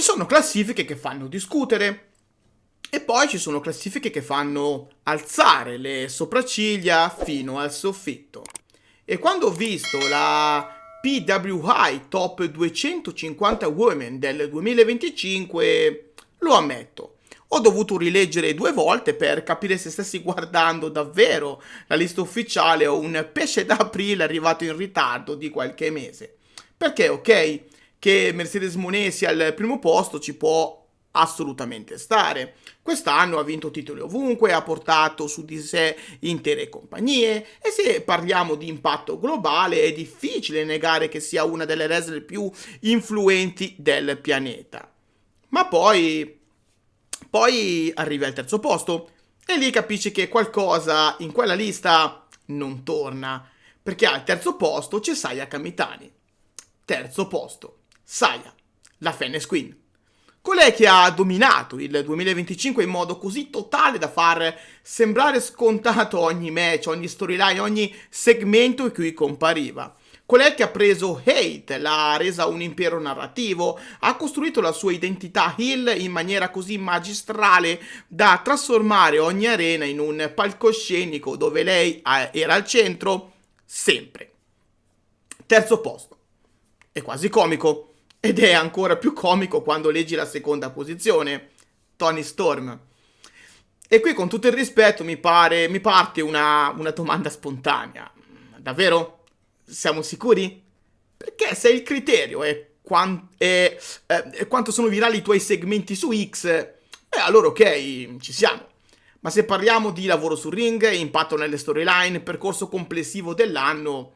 sono classifiche che fanno discutere e poi ci sono classifiche che fanno alzare le sopracciglia fino al soffitto. E quando ho visto la PWI Top 250 Women del 2025, lo ammetto, ho dovuto rileggere 2 volte per capire se stessi guardando davvero la lista ufficiale o un pesce d'aprile arrivato in ritardo di qualche mese. Perché ok che Mercedes Moné sia al primo posto ci può assolutamente stare. Quest'anno ha vinto titoli ovunque, ha portato su di sé intere compagnie e se parliamo di impatto globale è difficile negare che sia una delle wrestler più influenti del pianeta. Ma poi arrivi al terzo posto e lì capisci che qualcosa in quella lista non torna, perché al terzo posto c'è Saya Kamitani. Terzo posto, Saya, la Fennes Queen. Colei che ha dominato il 2025 in modo così totale da far sembrare scontato ogni match, ogni storyline, ogni segmento in cui compariva. Colei che ha preso hate, l'ha resa un impero narrativo, ha costruito la sua identità heel in maniera così magistrale da trasformare ogni arena in un palcoscenico dove lei era al centro, sempre. Terzo posto. È quasi comico. Ed è ancora più comico quando leggi la seconda posizione, Toni Storm. E qui con tutto il rispetto mi parte una domanda spontanea. Davvero? Siamo sicuri? Perché se il criterio è quanto sono virali i tuoi segmenti su X, allora ok, ci siamo. Ma se parliamo di lavoro sul ring, impatto nelle storyline, percorso complessivo dell'anno,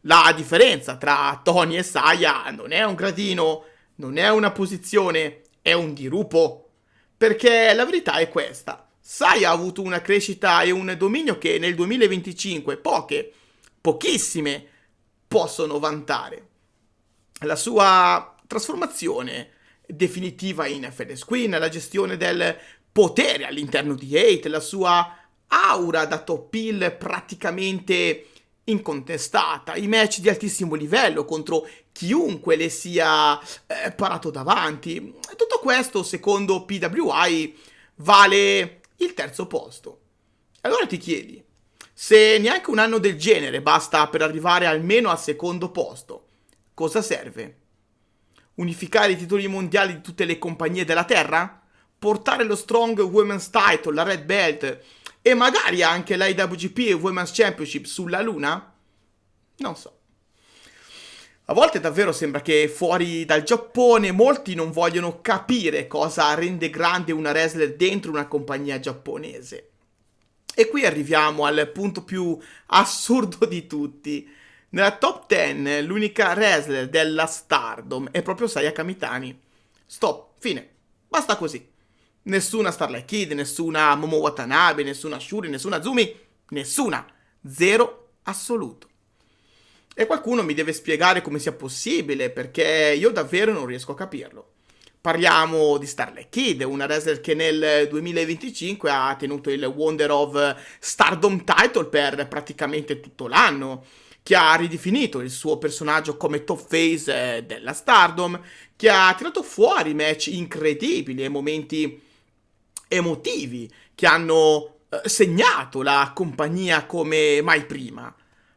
la differenza tra Tony e Saya non è un gradino, non è una posizione, è un dirupo. Perché la verità è questa. Saya ha avuto una crescita e un dominio che nel 2025 pochissime possono vantare. La sua trasformazione definitiva in Fennes Queen, la gestione del potere all'interno di Hate, la sua aura da top heel praticamente incontestata, i match di altissimo livello contro chiunque le sia parato davanti. Tutto questo, secondo PWI, vale il terzo posto. Allora ti chiedi, se neanche un anno del genere basta per arrivare almeno al secondo posto, cosa serve? Unificare i titoli mondiali di tutte le compagnie della Terra? Portare lo Strong Women's Title, la Red Belt e magari anche l'IWGP e Women's Championship sulla Luna? Non so. A volte davvero sembra che fuori dal Giappone molti non vogliono capire cosa rende grande una wrestler dentro una compagnia giapponese. E qui arriviamo al punto più assurdo di tutti. Nella top 10 l'unica wrestler della Stardom è proprio Saya Kamitani. Stop, fine. Basta così. Nessuna Starlight Kid, nessuna Momo Watanabe, nessuna Shuri, nessuna Azumi, nessuna. Zero assoluto. E qualcuno mi deve spiegare come sia possibile, perché io davvero non riesco a capirlo. Parliamo di Starlight Kid, una wrestler che nel 2025 ha tenuto il Wonder of Stardom Title per praticamente tutto l'anno, che ha ridefinito il suo personaggio come top face della Stardom, che ha tirato fuori match incredibili e momenti emotivi che hanno segnato la compagnia come mai prima.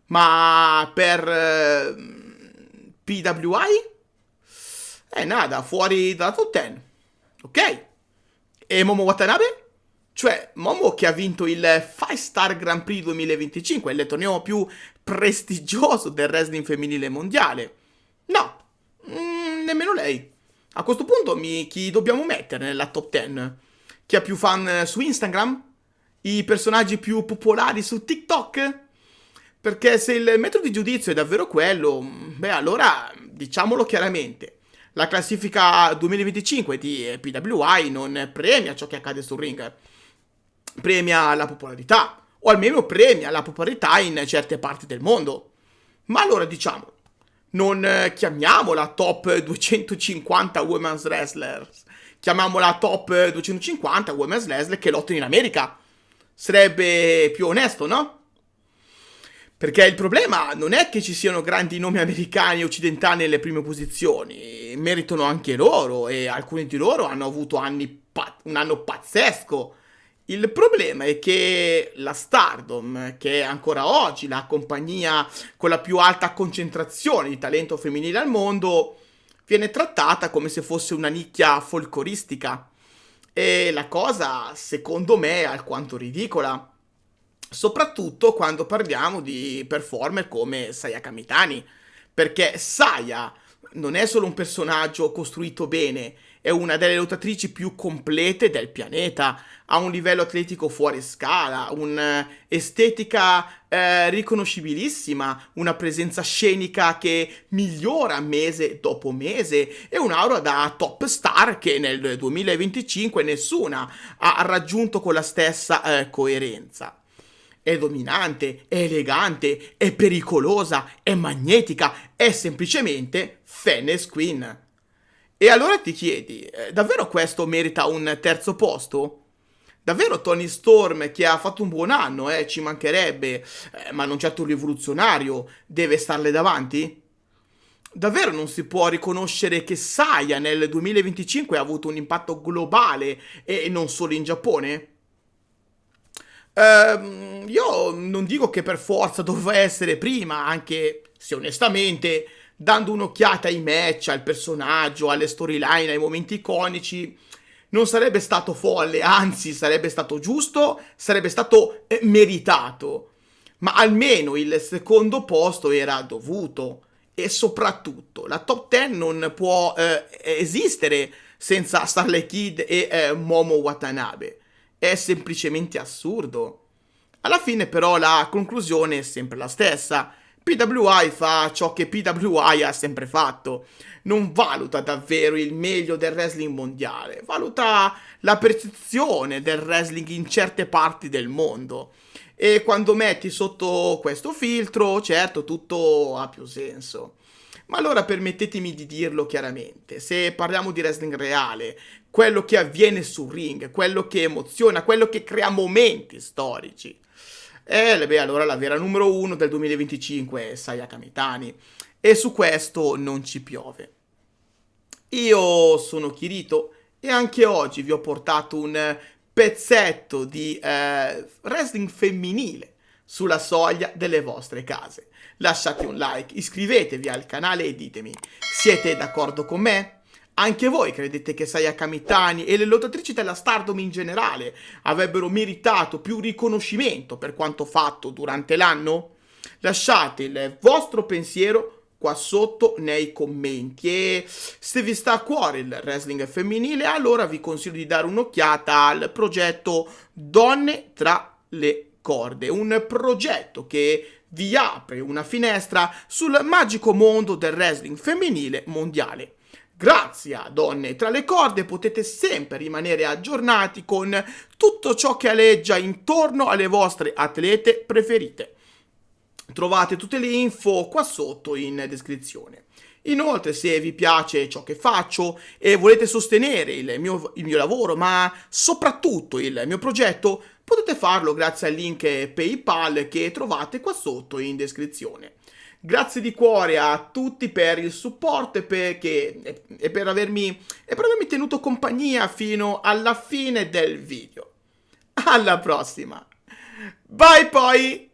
Ma per PWI? Nada, fuori dalla top 10. Ok. E Momo Watanabe? Cioè, Momo che ha vinto il 5-Star Grand Prix 2025, il torneo più prestigioso del wrestling femminile mondiale. No, nemmeno lei. A questo punto chi dobbiamo mettere nella top 10? Chi ha più fan su Instagram? I personaggi più popolari su TikTok? Perché se il metodo di giudizio è davvero quello, allora diciamolo chiaramente. La classifica 2025 di PWI non premia ciò che accade sul ring, premia la popolarità, o almeno premia la popolarità in certe parti del mondo. Ma allora diciamo, non chiamiamola top 250 women's wrestlers, chiamiamola top 250 women's wrestler che lottano in America. Sarebbe più onesto, no? Perché il problema non è che ci siano grandi nomi americani e occidentali nelle prime posizioni, meritano anche loro e alcuni di loro hanno avuto un anno pazzesco. Il problema è che la Stardom, che è ancora oggi la compagnia con la più alta concentrazione di talento femminile al mondo, viene trattata come se fosse una nicchia folcloristica. E la cosa, secondo me, è alquanto ridicola. Soprattutto quando parliamo di performer come Sayaka Mitani, perché Saya non è solo un personaggio costruito bene, è una delle lottatrici più complete del pianeta, ha un livello atletico fuori scala, un'estetica riconoscibilissima, una presenza scenica che migliora mese dopo mese e un'aura da top star che nel 2025 nessuna ha raggiunto con la stessa coerenza. È dominante, è elegante, è pericolosa, è magnetica, è semplicemente Fennes Queen. E allora ti chiedi, davvero questo merita un terzo posto? Davvero Tony Storm, che ha fatto un buon anno, ci mancherebbe, ma non certo rivoluzionario, deve starle davanti? Davvero non si può riconoscere che Saya nel 2025 ha avuto un impatto globale e non solo in Giappone? Io non dico che per forza doveva essere prima, anche se onestamente, dando un'occhiata ai match, al personaggio, alle storyline, ai momenti iconici, non sarebbe stato folle, anzi sarebbe stato giusto, sarebbe stato meritato. Ma almeno il secondo posto era dovuto. E soprattutto, la top 10 non può esistere senza Starlight Kid e Momo Watanabe. È semplicemente assurdo. Alla fine però la conclusione è sempre la stessa. PWI fa ciò che PWI ha sempre fatto. Non valuta davvero il meglio del wrestling mondiale, valuta la percezione del wrestling in certe parti del mondo. E quando metti sotto questo filtro, certo, tutto ha più senso. Ma allora permettetemi di dirlo chiaramente, se parliamo di wrestling reale, quello che avviene sul ring, quello che emoziona, quello che crea momenti storici, beh, allora la vera numero uno del 2025 è Sayaka Mitani, e su questo non ci piove. Io sono Kirito e anche oggi vi ho portato un pezzetto di wrestling femminile sulla soglia delle vostre case. Lasciate un like, iscrivetevi al canale e ditemi, siete d'accordo con me? Anche voi credete che Sayaka Mitani e le lottatrici della Stardom in generale avrebbero meritato più riconoscimento per quanto fatto durante l'anno? Lasciate il vostro pensiero qua sotto nei commenti e se vi sta a cuore il wrestling femminile allora vi consiglio di dare un'occhiata al progetto Donne tra le corde, un progetto che vi apre una finestra sul magico mondo del wrestling femminile mondiale. Grazie a Donne tra le corde potete sempre rimanere aggiornati con tutto ciò che aleggia intorno alle vostre atlete preferite. Trovate tutte le info qua sotto in descrizione. Inoltre, se vi piace ciò che faccio e volete sostenere il mio lavoro, ma soprattutto il mio progetto, potete farlo grazie al link PayPal che trovate qua sotto in descrizione. Grazie di cuore a tutti per il supporto e per avermi tenuto compagnia fino alla fine del video. Alla prossima! Bye poi!